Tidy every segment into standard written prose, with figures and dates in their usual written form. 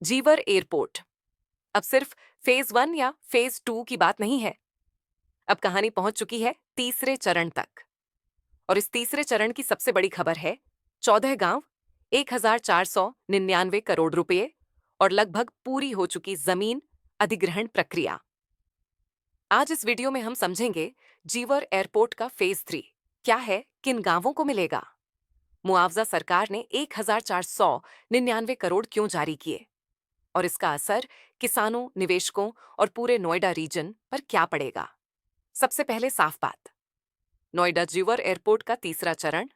जीवर airport अब सिर्फ phase 1 या फेज 2 की बात नहीं है। अब कहानी पहुंच चुकी है तीसरे चरण तक। और इस तीसरे चरण की सबसे बड़ी खबर है 14 गांव, 1499 करोड़ रुपए और लगभग पूरी हो चुकी जमीन अधिग्रहण प्रक्रिया। आज इस वीडियो में हम समझेंगे जीवर एयरपोर्ट का फेज 3 क्या है, किन गांवों को मिलेगा, मुआवजा सरकार ने 1499 करोड़ क्यों जारी किए और इसका असर किसानों, निवेशकों और पूरे नोएडा रीजन पर क्या पड़ेगा। सबसे पहले साफ बात, नोएडा जीवर एयरपोर्ट का तीसरा चरण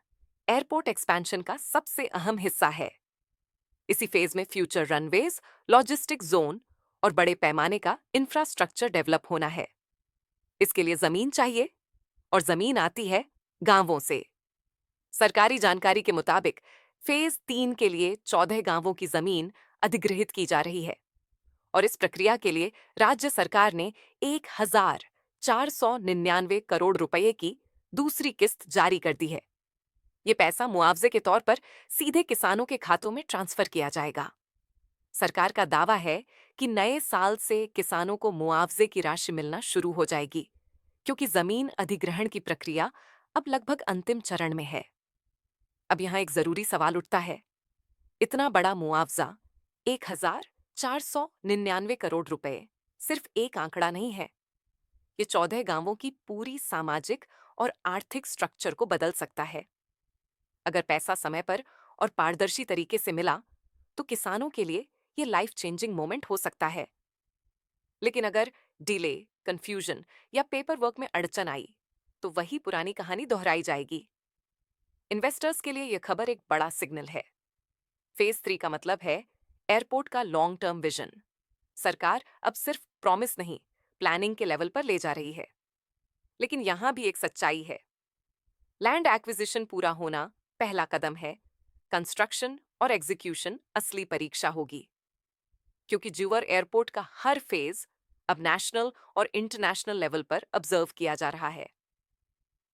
एयरपोर्ट एक्सपेंशन का सबसे अहम हिस्सा है। इसी फेज में फ्यूचर रनवेज, लॉजिस्टिक जोन और बड़े पैमाने का इंफ्रास्ट्रक्चर डेवलप होना है। इसके लिए जमीन चाहिए और जमीन आती है गांवों से। सरकारी जानकारी के मुताबिक फेज 3 के लिए 14 गांवों की जमीन अधिग्रहित की जा रही है और इस प्रक्रिया के लिए राज्य सरकार ने 1499 करोड़ रुपए की दूसरी किस्त जारी कर दी है। ये पैसा मुआवजे के तौर पर सीधे किसानों के खातों में ट्रांसफर किया जाएगा। सरकार का दावा है कि नए साल से किसानों को मुआवजे की राशि मिलना शुरू हो जाएगी, क्योंकि जमीन अधिग्रहण की प्रक्रिया अब लगभग अंतिम चरण में है। अब यहाँ एक जरूरी सवाल उठता है, इतना बड़ा मुआवजा 1499 करोड़ रुपए सिर्फ एक आंकड़ा नहीं है। ये 14 गांवों की पूरी सामाजिक और आर्थिक स्ट्रक्चर को बदल सकता है। अगर पैसा समय पर और पारदर्शी तरीके से मिला तो किसानों के लिए ये लाइफ चेंजिंग मोमेंट हो सकता है। लेकिन अगर डिले, कंफ्यूजन या पेपर वर्क में अड़चन आई तो वही पुरानी कहानी दोहराई जाएगी। इन्वेस्टर्स के लिए यह खबर एक बड़ा सिग्नल है। फेज 3 का मतलब है एयरपोर्ट का लॉन्ग टर्म विजन। सरकार अब सिर्फ प्रॉमिस नहीं, प्लानिंग के लेवल पर ले जा रही है। लेकिन यहां भी एक सच्चाई है, लैंड एक्विजिशन पूरा होना पहला कदम है, कंस्ट्रक्शन और एग्जीक्यूशन असली परीक्षा होगी। क्योंकि जीवर एयरपोर्ट का हर फेज अब नेशनल और इंटरनेशनल लेवल पर ऑब्जर्व किया जा रहा है।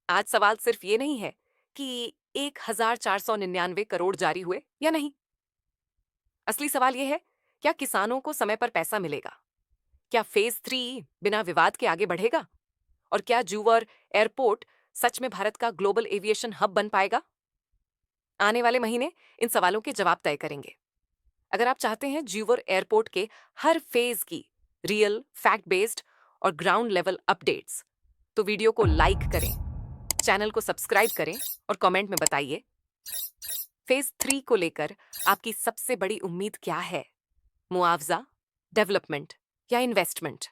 आज सवाल सिर्फ ये नहीं है कि 1499 करोड़ जारी हुए या नहीं। असली सवाल यह है, क्या किसानों को समय पर पैसा मिलेगा? क्या फेज 3 बिना विवाद के आगे बढ़ेगा? और क्या जूवर एयरपोर्ट सच में भारत का ग्लोबल एविएशन हब बन पाएगा? आने वाले महीने इन सवालों के जवाब तय करेंगे। अगर आप चाहते हैं जूवर एयरपोर्ट के हर फेज की रियल, फैक्ट बेस्ड और ग्राउंड लेवल अपडेट्स, तो वीडियो को लाइक करें, चैनल को सब्सक्राइब करें और कमेंट में बताइए फेज 3 को लेकर आपकी सबसे बड़ी उम्मीद क्या है? मुआवजा, डेवलपमेंट या इन्वेस्टमेंट?